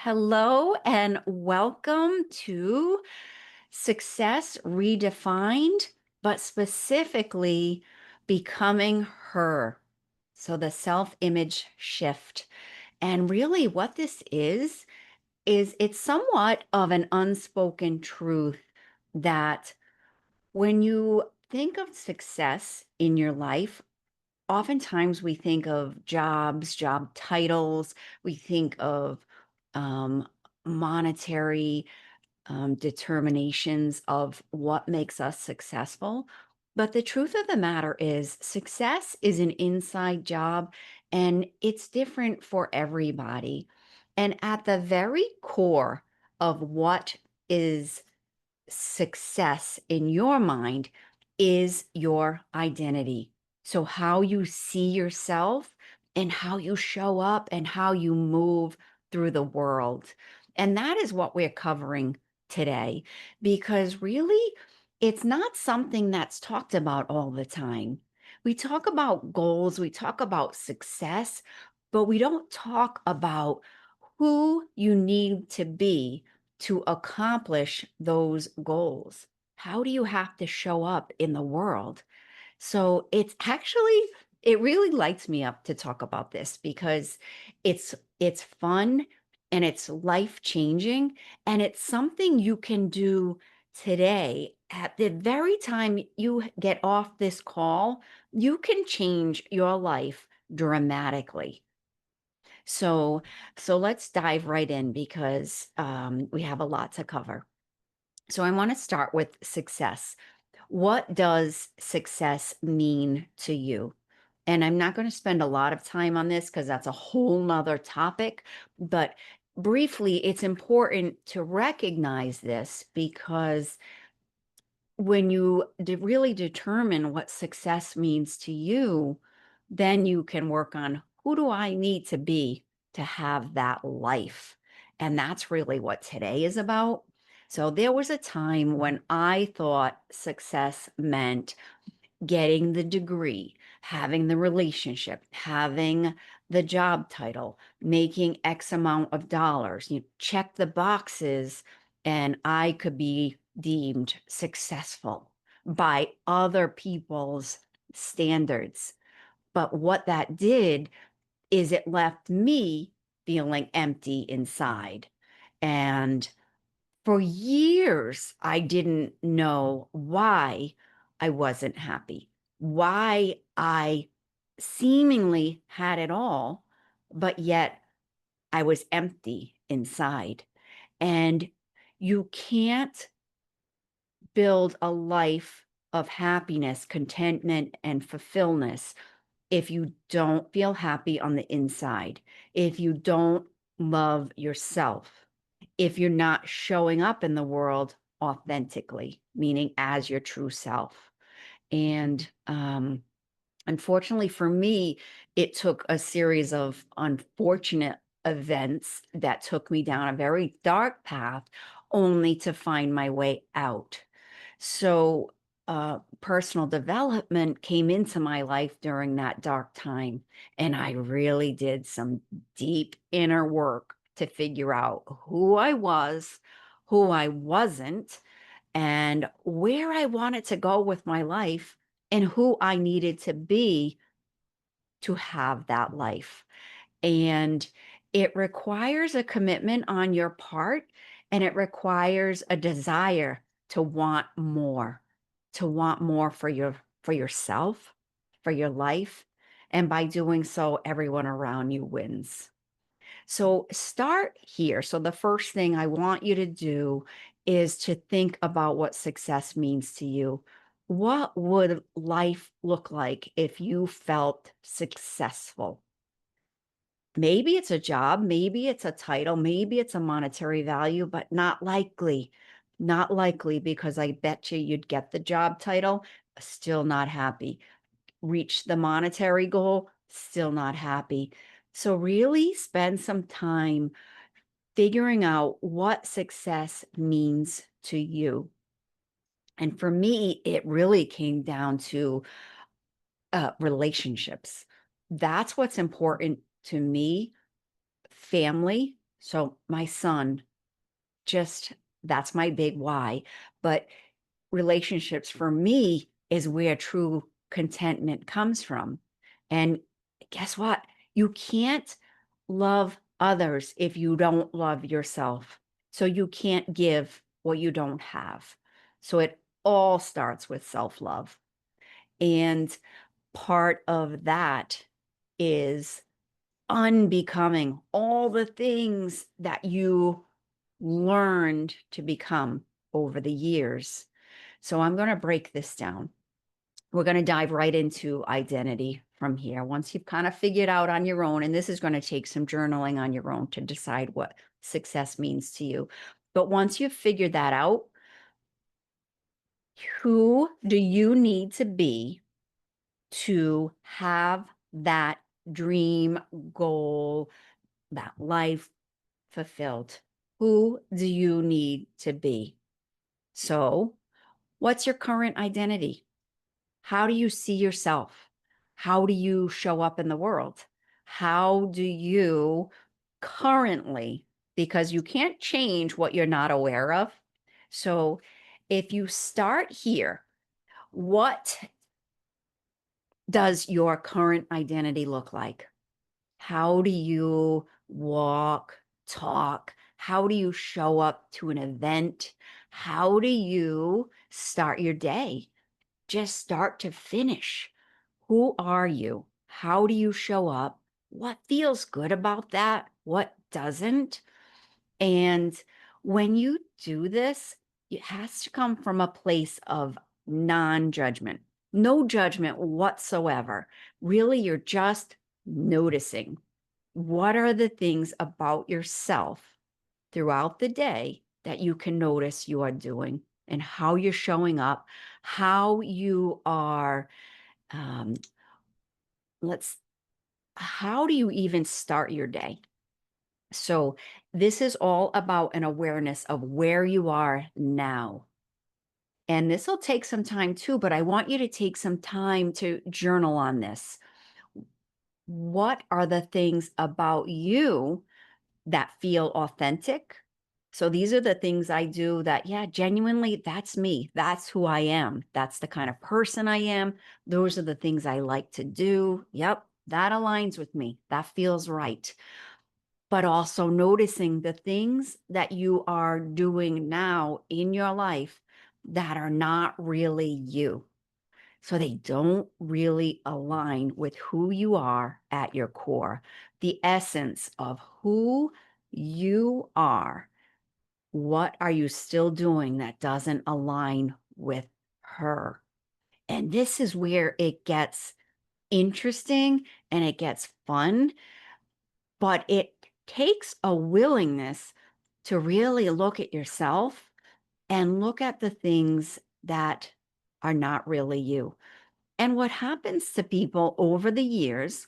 Hello and welcome to Success Redefined, but specifically becoming her. So the self-image shift. And really what this is it's somewhat of an unspoken truth that when you think of success in your life, oftentimes we think of jobs, job titles, we think of um, monetary determinations of what makes us successful. But the truth of the matter is, success is an inside job and it's different for everybody. And at the very core of what is success in your mind is your identity. So, how you see yourself and how you show up and how you move through the world. And that is what we're covering today, because really, it's not something that's talked about all the time. We talk about goals, we talk about success, but we don't talk about who you need to be to accomplish those goals. How do you have to show up in the world? So it really lights me up to talk about this because it's fun and it's life changing and it's something you can do today. At the very time you get off this call, you can change your life dramatically. So, so let's dive right in because we have a lot to cover. So I want to start with success. What does success mean to you? And I'm not going to spend a lot of time on this because that's a whole nother topic. But briefly, it's important to recognize this because when you really determine what success means to you, then you can work on who do I need to be to have that life? And that's really what today is about. So there was a time when I thought success meant getting the degree, having the relationship, having the job title, making X amount of dollars. You check the boxes, and I could be deemed successful by other people's standards. But what that did is it left me feeling empty inside. And for years, I didn't know why I wasn't happy, why I seemingly had it all, but yet I was empty inside. And you can't build a life of happiness, contentment, and fulfillment if you don't feel happy on the inside, if you don't love yourself, if you're not showing up in the world authentically, meaning as your true self. And unfortunately for me, it took a series of unfortunate events that took me down a very dark path only to find my way out. So, personal development came into my life during that dark time, and I really did some deep inner work to figure out who I was, who I wasn't, and where I wanted to go with my life, and who I needed to be to have that life. And it requires a commitment on your part, and it requires a desire to want more for yourself, for your life. And by doing so, everyone around you wins. So start here. So the first thing I want you to do is to think about what success means to you. What would life look like if you felt successful? Maybe it's a job, maybe it's a title, maybe it's a monetary value, but not likely. Not likely because I bet you'd get the job title, still not happy. Reach the monetary goal, still not happy. So really spend some time figuring out what success means to you. And for me, it really came down to relationships. That's what's important to me. Family, So my son, just that's my big why. But relationships for me is where true contentment comes from. And guess what? You can't love others if you don't love yourself. So you can't give what you don't have. So it all starts with self love. And part of that is unbecoming all the things that you learned to become over the years. So I'm going to break this down. We're going to dive right into identity from here. Once you've kind of figured out on your own, and this is going to take some journaling on your own to decide what success means to you. But once you've figured that out, who do you need to be to have that dream goal, that life fulfilled? Who do you need to be? So, what's your current identity? How do you see yourself? How do you show up in the world? How do you currently, because you can't change what you're not aware of. So, if you start here, what does your current identity look like? How do you walk, talk? How do you show up to an event? How do you start your day? Just start to finish. Who are you? How do you show up? What feels good about that? What doesn't? And when you do this, it has to come from a place of non judgment, no judgment whatsoever. Really, you're just noticing what are the things about yourself throughout the day that you can notice you are doing and how you're showing up, how you are, um, let's, how do you even start your day? So, this is all about an awareness of where you are now. And this will take some time too, but I want you to take some time to journal on this. What are the things about you that feel authentic? So these are the things I do that, yeah, genuinely, that's me. That's who I am. That's the kind of person I am. Those are the things I like to do. Yep, that aligns with me. That feels right. But also noticing the things that you are doing now in your life that are not really you. So they don't really align with who you are at your core, the essence of who you are. What are you still doing that doesn't align with her? And this is where it gets interesting and it gets fun, but it takes a willingness to really look at yourself and look at the things that are not really you. And what happens to people over the years,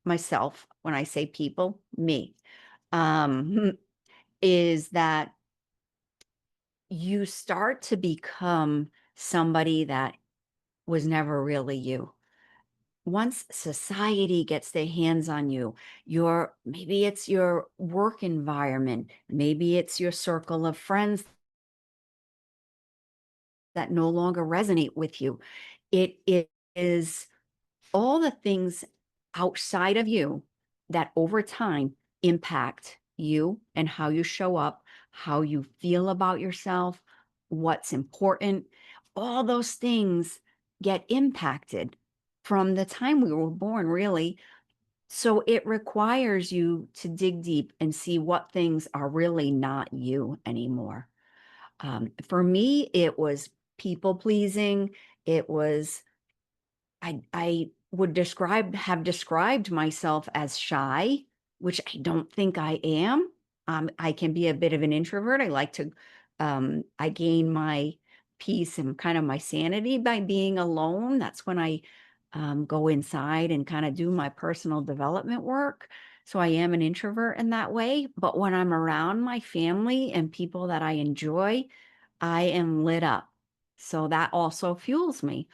myself, when I say people, me, um, is that you start to become somebody that was never really you. Once society gets their hands on you, your maybe it's your work environment, maybe it's your circle of friends that no longer resonate with you. It is all the things outside of you that over time impact you and how you show up, how you feel about yourself, what's important. All those things get impacted from the time we were born, really. So it requires you to dig deep and see what things are really not you anymore. For me, it was people pleasing. It was I would have described myself as shy, which I don't think I am. I can be a bit of an introvert. I like to I gain my peace and kind of my sanity by being alone. That's when I go inside and kind of do my personal development work. So I am an introvert in that way. But when I'm around my family and people that I enjoy, I am lit up. So that also fuels me.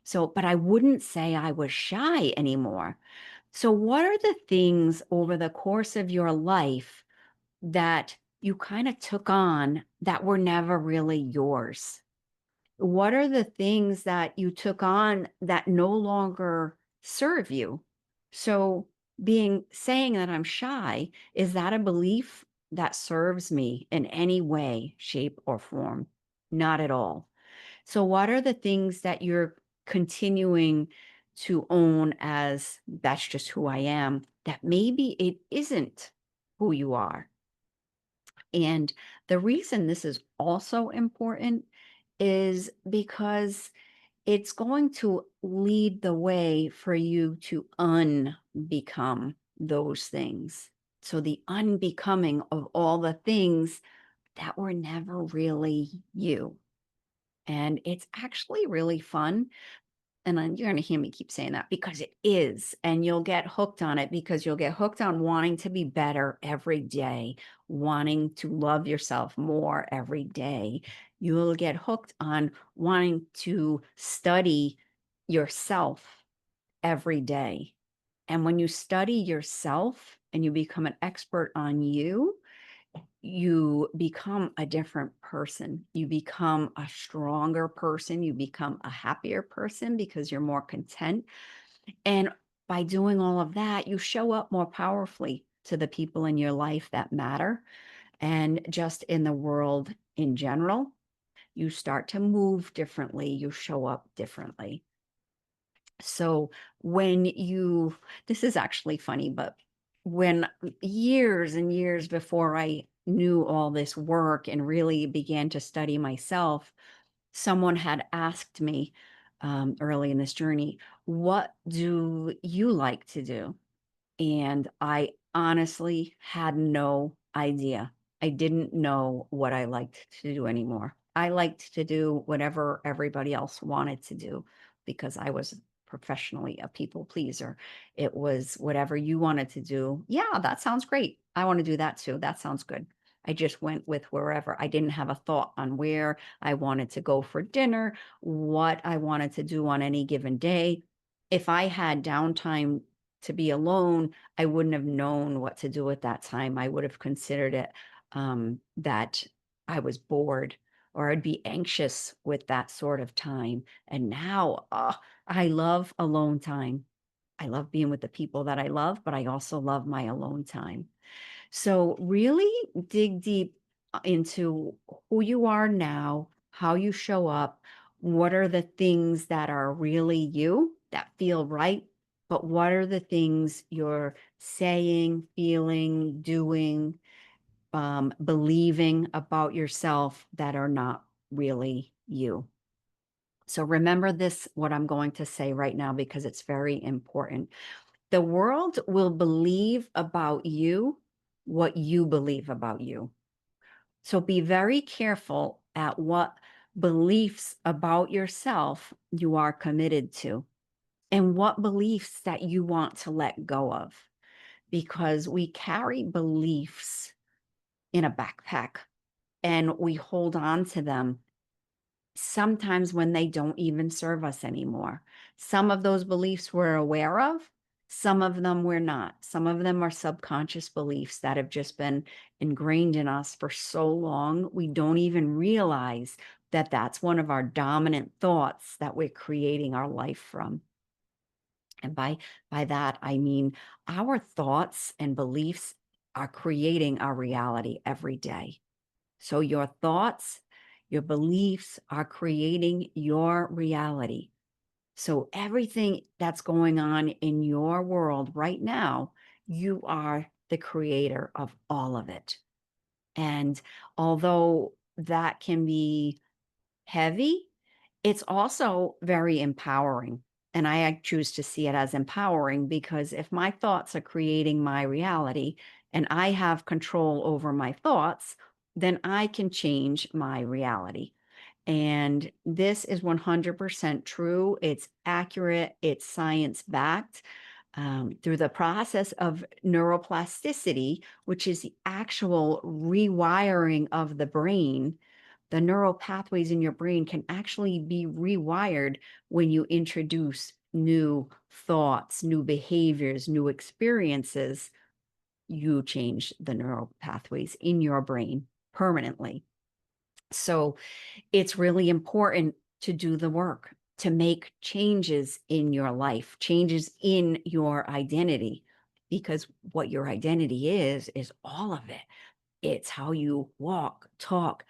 So, but I wouldn't say I was shy anymore. So, what are the things over the course of your life that you kind of took on that were never really yours? What are the things that you took on that no longer serve you? So, saying that I'm shy, is that a belief that serves me in any way, shape, or form? Not at all. So, what are the things that you're continuing to own as that's just who I am, that maybe it isn't who you are? And the reason this is also important is because it's going to lead the way for you to unbecome those things. So, the unbecoming of all the things that were never really you. And it's actually really fun, and then you're gonna hear me keep saying that because it is, and you'll get hooked on it because you'll get hooked on wanting to be better every day, wanting to love yourself more every day. You'll get hooked on wanting to study yourself every day. And when you study yourself and you become an expert on you become a different person. You become a stronger person. You become a happier person because you're more content. And by doing all of that, you show up more powerfully to the people in your life that matter. And just in the world in general, you start to move differently. You show up differently. So when you, this is actually funny, but when years and years before I knew all this work and really began to study myself, someone had asked me early in this journey, what do you like to do? And I honestly had no idea. I didn't know what I liked to do anymore. I liked to do whatever everybody else wanted to do because I was professionally a people pleaser. It was whatever you wanted to do. Yeah, that sounds great. I want to do that too. That sounds good. I just went with wherever. I didn't have a thought on where I wanted to go for dinner, what I wanted to do on any given day. If I had downtime to be alone, I wouldn't have known what to do at that time. I would have considered it that I was bored or I'd be anxious with that sort of time. And now I love alone time. I love being with the people that I love, but I also love my alone time. So really dig deep into who you are now, how you show up, what are the things that are really you that feel right, but what are the things you're saying, feeling, doing, believing about yourself that are not really you. So remember this, what I'm going to say right now, because it's very important. The world will believe about you what you believe about you. So be very careful at what beliefs about yourself you are committed to and what beliefs that you want to let go of, because we carry beliefs in a backpack and we hold on to them sometimes when they don't even serve us anymore. Some of those beliefs we're aware of, some of them we're not. Some of them are subconscious beliefs that have just been ingrained in us for so long, we don't even realize that that's one of our dominant thoughts that we're creating our life from. And by that, I mean our thoughts and beliefs are creating our reality every day. So your thoughts, your beliefs are creating your reality. So everything that's going on in your world right now, you are the creator of all of it. And although that can be heavy, it's also very empowering. And I choose to see it as empowering because if my thoughts are creating my reality and I have control over my thoughts, then I can change my reality. And this is 100% true. It's accurate, it's science backed. Through the process of neuroplasticity, which is the actual rewiring of the brain, the neural pathways in your brain can actually be rewired when you introduce new thoughts, new behaviors, new experiences you change the neural pathways in your brain permanently. So it's really important to do the work, to make changes in your life, changes in your identity, because what your identity is all of it. It's how you walk, talk,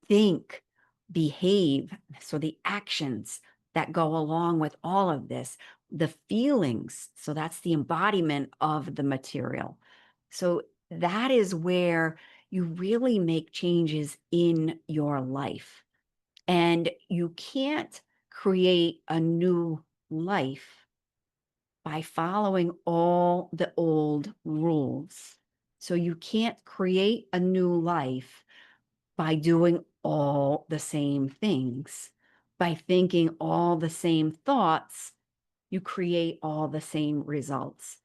think, behave. So the actions that go along with all of this, the feelings. So that's the embodiment of the material. So that is where you really make changes in your life. And you can't create a new life by following all the old rules. So you can't create a new life by doing all the same things. By thinking all the same thoughts, you create all the same results.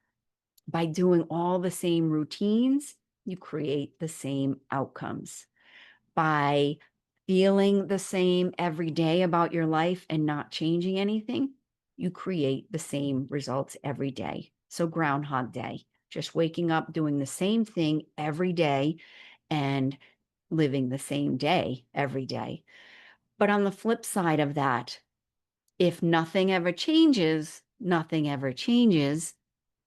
By doing all the same routines, you create the same outcomes. By feeling the same every day about your life and not changing anything, you create the same results every day. So Groundhog Day, just waking up, doing the same thing every day and living the same day every day. But on the flip side of that, if nothing ever changes, nothing ever changes.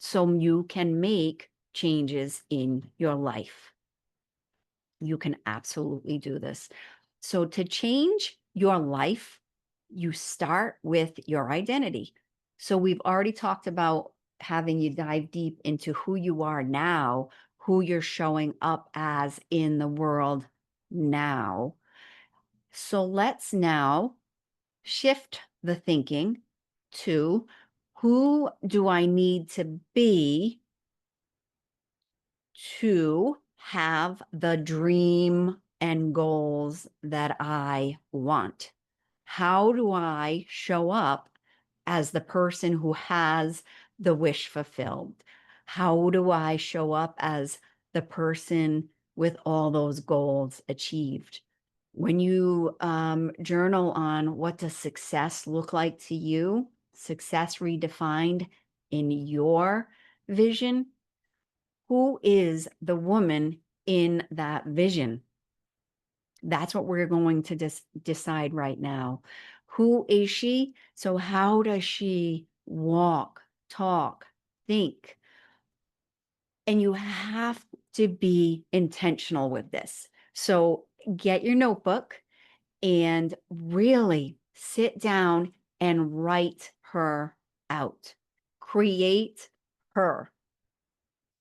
So you can make changes in your life. You can absolutely do this. So to change your life, you start with your identity. So we've already talked about having you dive deep into who you are now, who you're showing up as in the world now. So let's now shift the thinking to who do I need to be to have the dream and goals that I want? How do I show up as the person who has the wish fulfilled? How do I show up as the person with all those goals achieved? When you journal on what does success look like to you, success redefined in your vision, who is the woman in that vision? That's what we're going to decide right now. Who is she? So how does she walk, talk, think? And you have to be intentional with this. So get your notebook and really sit down and write her out. Create her.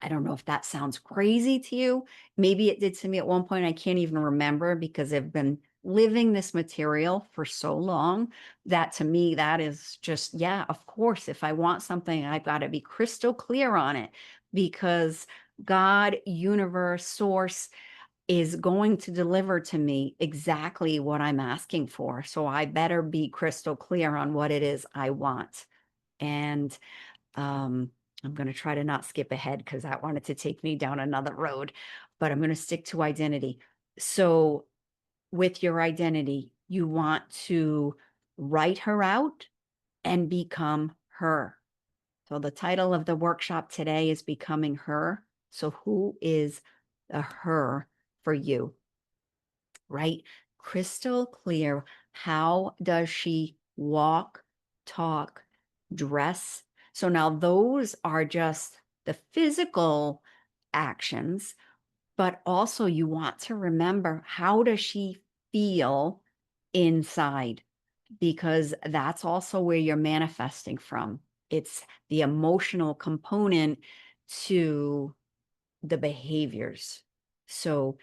I don't know if that sounds crazy to you. Maybe it did to me at one point. I can't even remember because I've been living this material for so long that to me, that is just, yeah, of course, if I want something, I've got to be crystal clear on it because God, universe, source is going to deliver to me exactly what I'm asking for. So I better be crystal clear on what it is I want. And I'm going to try to not skip ahead because I wanted to take me down another road, but I'm going to stick to identity. So with your identity, you want to write her out and become her. So the title of the workshop today is Becoming Her. So who is the her for you, right? Crystal clear. How does she walk, talk, dress? So now those are just the physical actions, but also you want to remember, how does she feel inside? Because that's also where you're manifesting from. It's the emotional component to the behaviors. So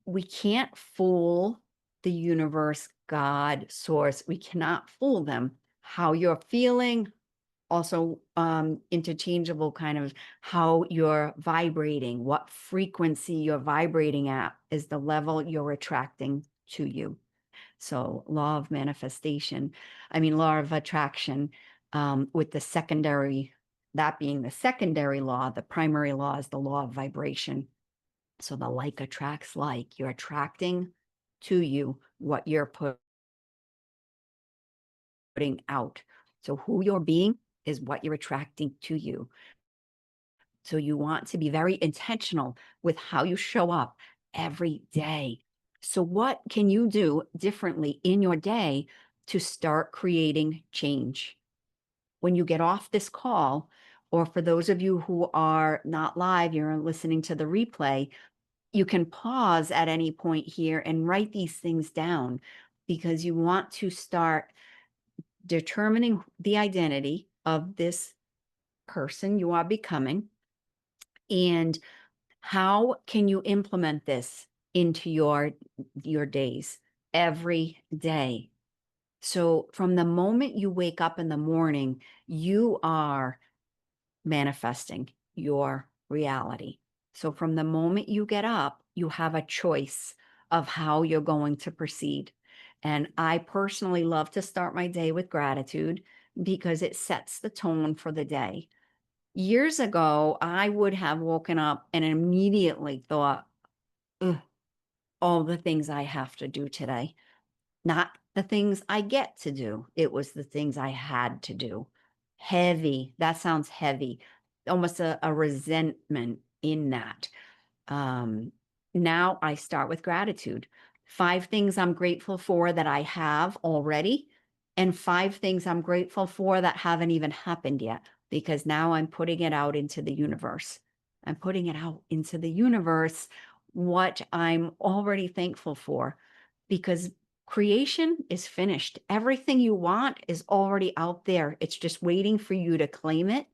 we can't fool the universe, God, source. We cannot fool them. How you're feeling, also interchangeable kind of how you're vibrating, what frequency you're vibrating at is the level you're attracting to you. So law of manifestation, law of attraction, with the secondary, that being the secondary law, the primary law is the law of vibration. So the like attracts like. You're attracting to you what you're putting out. So who you're being is what you're attracting to you. So you want to be very intentional with how you show up every day. So, what can you do differently in your day to start creating change? When you get off this call, or for those of you who are not live, you're listening to the replay, you can pause at any point here and write these things down because you want to start determining the identity of this person you are becoming, and how can you implement this into your days every day. So from the moment you wake up in the morning, you are manifesting your reality. So from the moment you get up, you have a choice of how you're going to proceed. And I personally love to start my day with gratitude because it sets the tone for the day. Years ago, I would have woken up and immediately thought, "Ugh, all the things I have to do today." Not the things I get to do. It was the things I had to do. Heavy. That sounds heavy. Almost a resentment in that. Um, Now I start with gratitude. 5 things I'm grateful for that I have already, and 5 things I'm grateful for that haven't even happened yet, because now I'm putting it out into the universe. I'm putting it out into the universe what I'm already thankful for, because creation is finished. Everything you want is already out there. It's just waiting for you to claim it,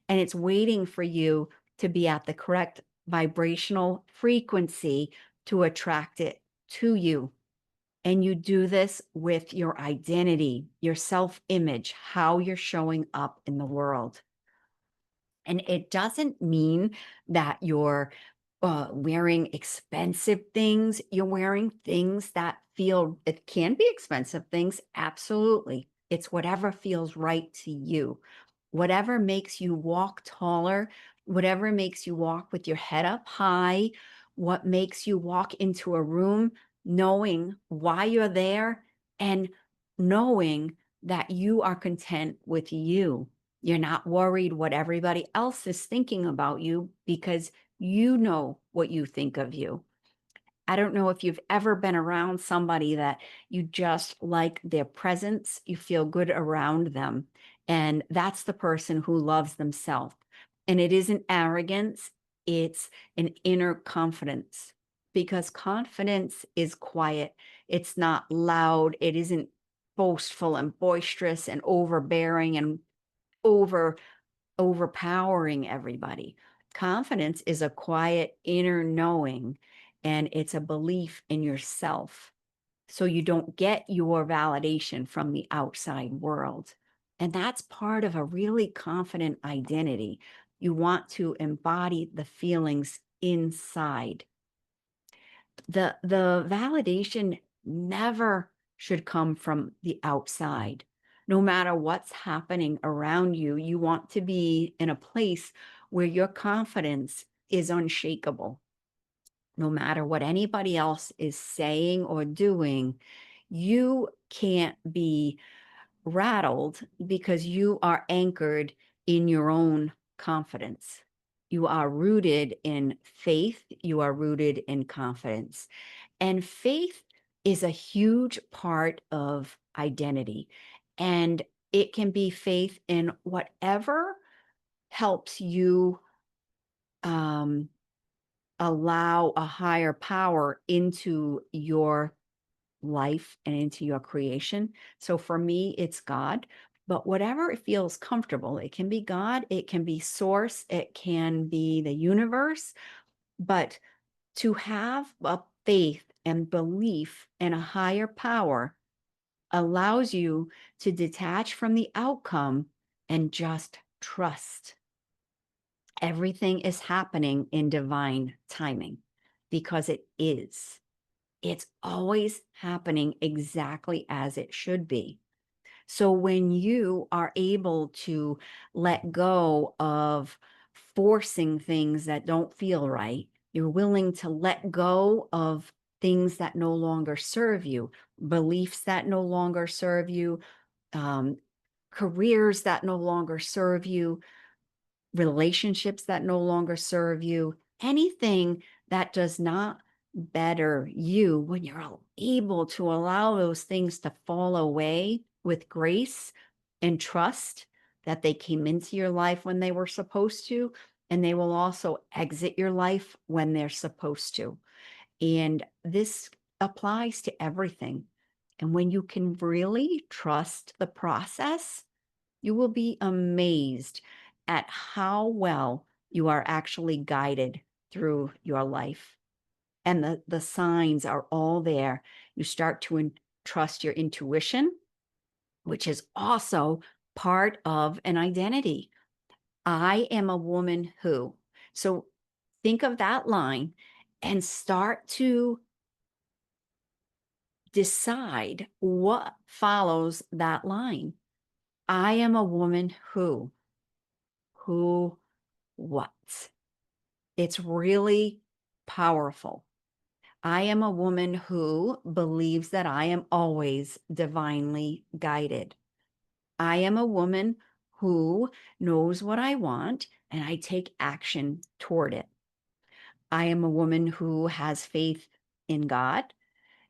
and it's waiting for you to be at the correct vibrational frequency to attract it to you. And you do this with your identity, your self image, how you're showing up in the world. And it doesn't mean that you're wearing expensive things. You're wearing things that feel, it can be expensive things. Absolutely. It's whatever feels right to you, whatever makes you walk taller, whatever makes you walk with your head up high, what makes you walk into a room knowing why you're there and knowing that you are content with you. You're not worried what everybody else is thinking about you because you know what you think of you. I don't know if you've ever been around somebody that you just like their presence, you feel good around them. And that's the person who loves themselves. And it isn't arrogance, it's an inner confidence, because confidence is quiet. It's not loud. It isn't boastful and boisterous and overbearing and over overpowering everybody. Confidence is a quiet inner knowing, and it's a belief in yourself. So you don't get your validation from the outside world. And that's part of a really confident identity. You want to embody the feelings inside. The validation never should come from the outside. No matter what's happening around you, you want to be in a place where your confidence is unshakable. No matter what anybody else is saying or doing, you can't be rattled because you are anchored in your own confidence. You are rooted in faith, you are rooted in confidence. And faith is a huge part of identity. And it can be faith in whatever helps you um, allow a higher power into your life and into your creation. So for me, it's God. But whatever it feels comfortable, it can be God, it can be source, it can be the universe. But to have a faith and belief in a higher power allows you to detach from the outcome and just trust. Everything is happening in divine timing because it is. It's always happening exactly as it should be. So when you are able to let go of forcing things that don't feel right, you're willing to let go of things that no longer serve you, beliefs that no longer serve you, um, careers that no longer serve you, relationships that no longer serve you, anything that does not better you, when you're able to allow those things to fall away with grace and trust that they came into your life when they were supposed to, and they will also exit your life when they're supposed to. And this applies to everything. And when you can really trust the process, you will be amazed at how well you are actually guided through your life. And the signs are all there. You start to trust your intuition, which is also part of an identity. I am a woman who. So think of that line and start to decide what follows that line. I am a woman who, what? It's really powerful. I am a woman who believes that I am always divinely guided. I am a woman who knows what I want and I take action toward it. I am a woman who has faith in God.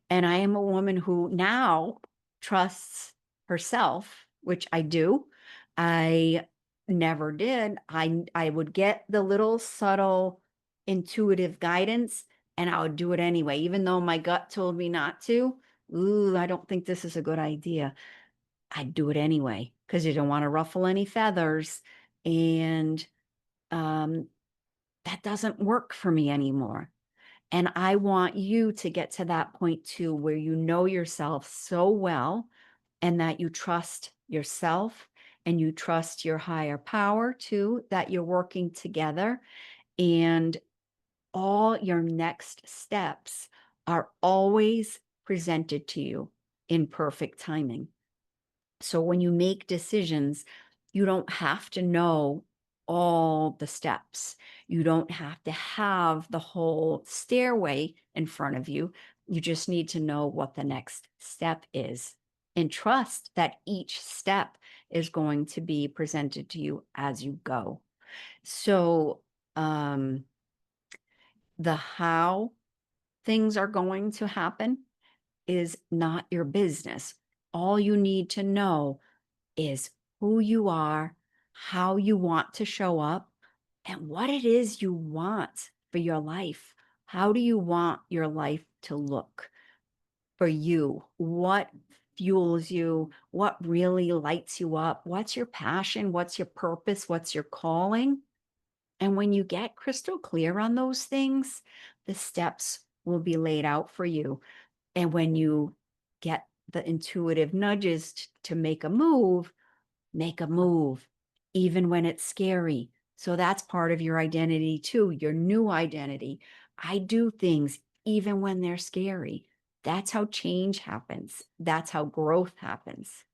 And I am a woman who now trusts herself, which I do. I never did. I would get the little subtle intuitive guidance and I would do it anyway, even though my gut told me not to. Ooh, I don't think this is a good idea. I'd do it anyway because you don't want to ruffle any feathers. And um, that doesn't work for me anymore. And I want you to get to that point too, where you know yourself so well and that you trust yourself and you trust your higher power too, that you're working together and all your next steps are always presented to you in perfect timing. So when you make decisions, you don't have to know all the steps. You don't have to have the whole stairway in front of you. You just need to know what the next step is and trust that each step is going to be presented to you as you go. So, um, the how things are going to happen is not your business. All you need to know is who you are, how you want to show up, and what it is you want for your life. How do you want your life to look for you? What fuels you? What really lights you up? What's your passion? What's your purpose? What's your calling? And when you get crystal clear on those things, the steps will be laid out for you. And when you get the intuitive nudges to make a move, even when it's scary. So that's part of your identity too, your new identity. I do things even when they're scary. That's how change happens. That's how growth happens.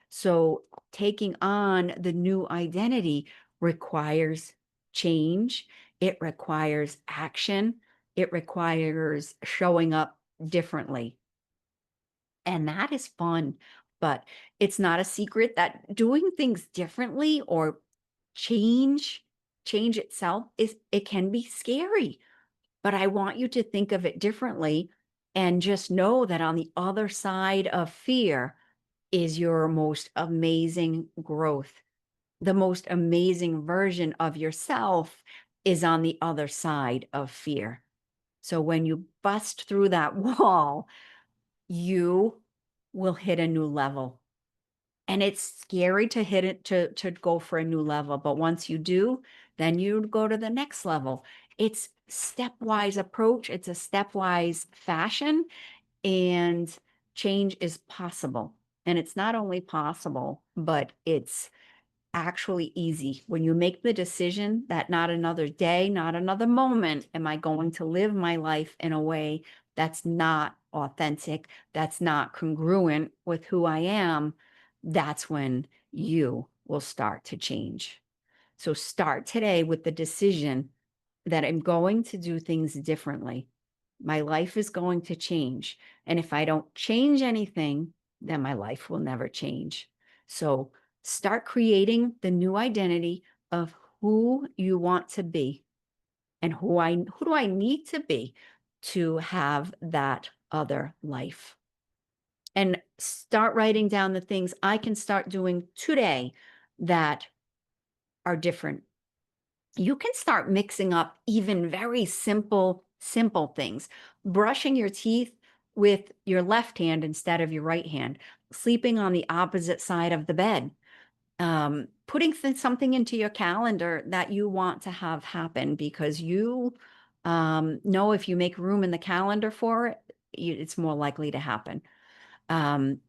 So taking on the new identity requires change. It requires action. It requires showing up differently. And that is fun, but it's not a secret that doing things differently or change itself it can be scary. But I want you to think of it differently and just know that on the other side of fear is your most amazing growth. The most amazing version of yourself is on the other side of fear. So when you bust through that wall, you will hit a new level. And it's scary to hit it to go for a new level, but once you do, then you go to the next level. It's stepwise approach, it's a stepwise fashion, and change is possible. And it's not only possible, but it's actually easy when you make the decision that not another day, not another moment am I going to live my life in a way that's not authentic, that's not congruent with who I am. That's when you will start to change. So start today with the decision that I'm going to do things differently. My life is going to change. And if I don't change anything, then my life will never change. So start creating the new identity of who you want to be and who do I need to be to have that other life? And start writing down the things I can start doing today that are different. You can start mixing up even very simple things. Brushing your teeth with your left hand instead of your right hand, sleeping on the opposite side of the bed, putting something into your calendar that you want to have happen because you know if you make room in the calendar for it, it's more likely to happen. um,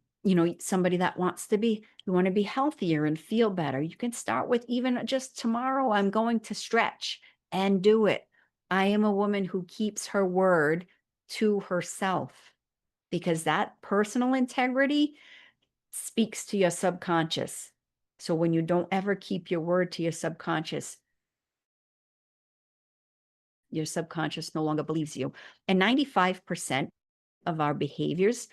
somebody that wants to be, you want to be healthier and feel better. You can start with even just tomorrow, I'm going to stretch and do it. I am a woman who keeps her word to herself because that personal integrity speaks to your subconscious. So when you don't ever keep your word to your subconscious no longer believes you. And 95% of our behaviors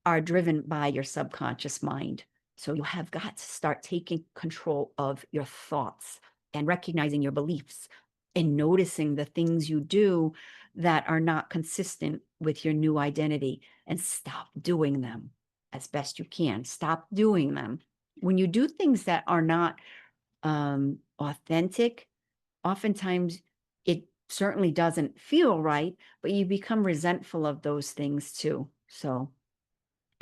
are driven by your subconscious mind. So you have got to start taking control of your thoughts and recognizing your beliefs and noticing the things you do that are not consistent with your new identity and stop doing them as best you can. Stop doing them. When you do things that are not authentic, oftentimes it certainly doesn't feel right, but you become resentful of those things too. So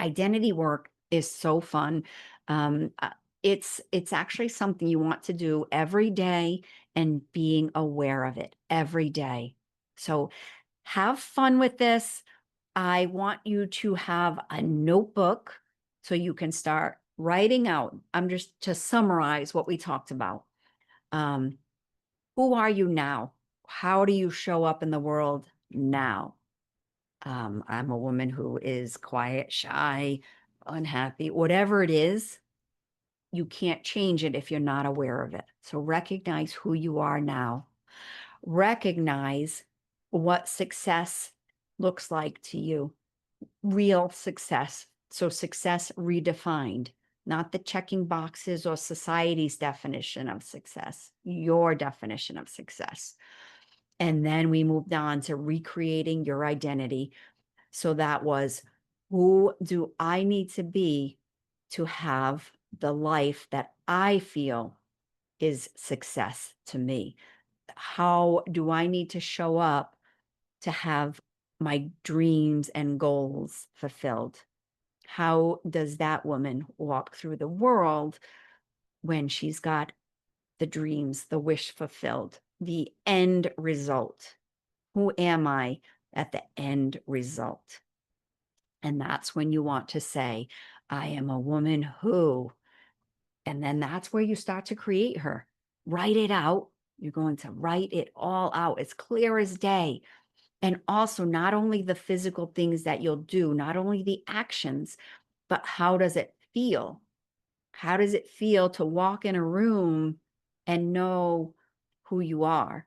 identity work is so fun. It's actually something you want to do every day and being aware of it every day. So have fun with this. I want you to have a notebook so you can start writing out. I'm just to summarize what we talked about. Um, who are you now? How do you show up in the world now? I'm a woman who is quiet, shy, unhappy, whatever it is, you can't change it if you're not aware of it. So recognize who you are now. Recognize what success looks like to you, real success. So success redefined, not the checking boxes or society's definition of success, your definition of success. And then we moved on to recreating your identity. So that was, who do I need to be to have the life that I feel is success to me? How do I need to show up to have my dreams and goals fulfilled? How does that woman walk through the world when she's got the dreams, the wish fulfilled, the end result? Who am I at the end result? And that's when you want to say, I am a woman who, and then that's where you start to create her. Write it out. You're going to write it all out as clear as day. And also, not only the physical things that you'll do, not only the actions, but how does it feel? How does it feel to walk in a room and know who you are?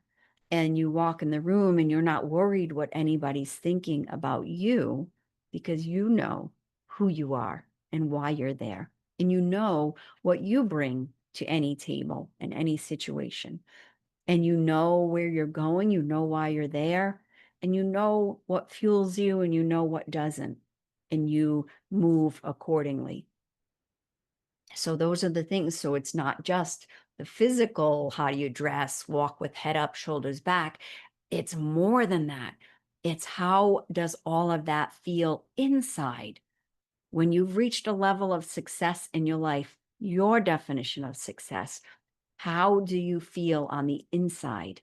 And you walk in the room and you're not worried what anybody's thinking about you because you know who you are and why you're there. And you know what you bring to any table and any situation. And you know where you're going, you know why you're there, and you know what fuels you and you know what doesn't. And you move accordingly. So those are the things. So it's not just the physical, how do you dress, walk with head up, shoulders back. It's more than that. It's how does all of that feel inside? When you've reached a level of success in your life, your definition of success, how do you feel on the inside?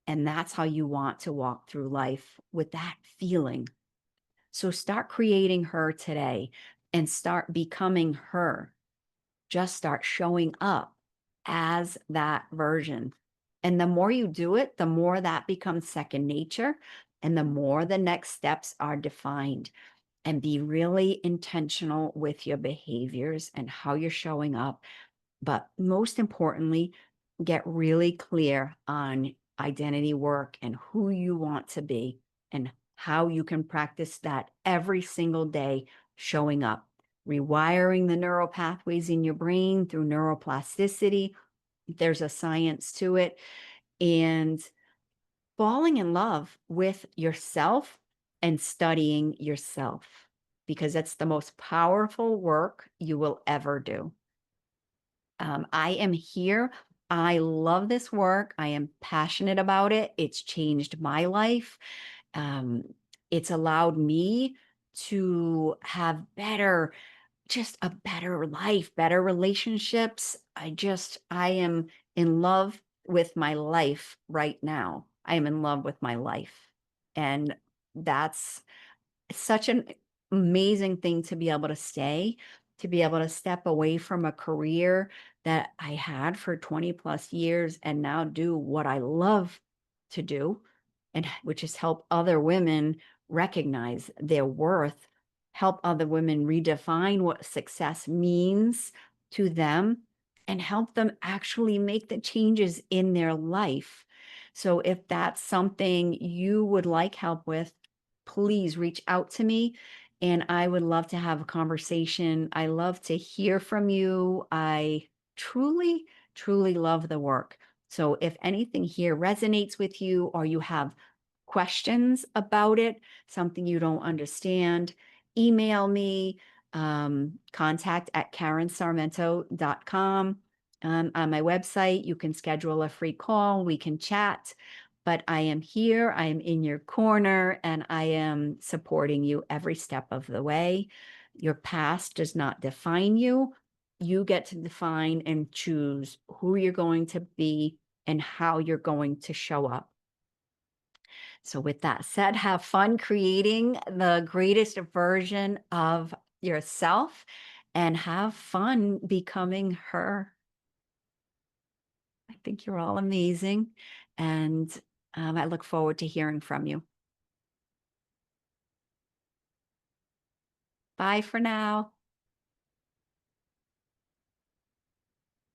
And that's how you want to walk through life, with that feeling. So start creating her today and start becoming her. Just start showing up as that version. And the more you do it, the more that becomes second nature and the more the next steps are defined. And be really intentional with your behaviors and how you're showing up. But most importantly, get really clear on identity work and who you want to be and how you can practice that every single day, showing up, rewiring the neural pathways in your brain through neuroplasticity, There's a science to it. And falling in love with yourself and studying yourself, because that's the most powerful work you will ever do. I am here. I love this work. I am passionate about it. It's changed my life. Um, it's allowed me to have just a better life, better relationships. I am in love with my life right now. I am in love with my life. And that's such an amazing thing to be able to say, to be able to step away from a career that I had for 20 plus years and now do what I love to do, and which is help other women recognize their worth, help other women redefine what success means to them, and help them actually make the changes in their life. So if that's something you would like help with, please reach out to me and I would love to have a conversation. I love to hear from you. I truly, truly love the work. So if anything here resonates with you or you have questions about it, something you don't understand, email me, contact at karensarmento.com. On my website, you can schedule a free call. We can chat. But I am here, I am in your corner, and I am supporting you every step of the way. Your past does not define you. You get to define and choose who you're going to be and how you're going to show up. So, with that said, have fun creating the greatest version of yourself and have fun becoming her. I think you're all amazing. And I look forward to hearing from you. Bye for now.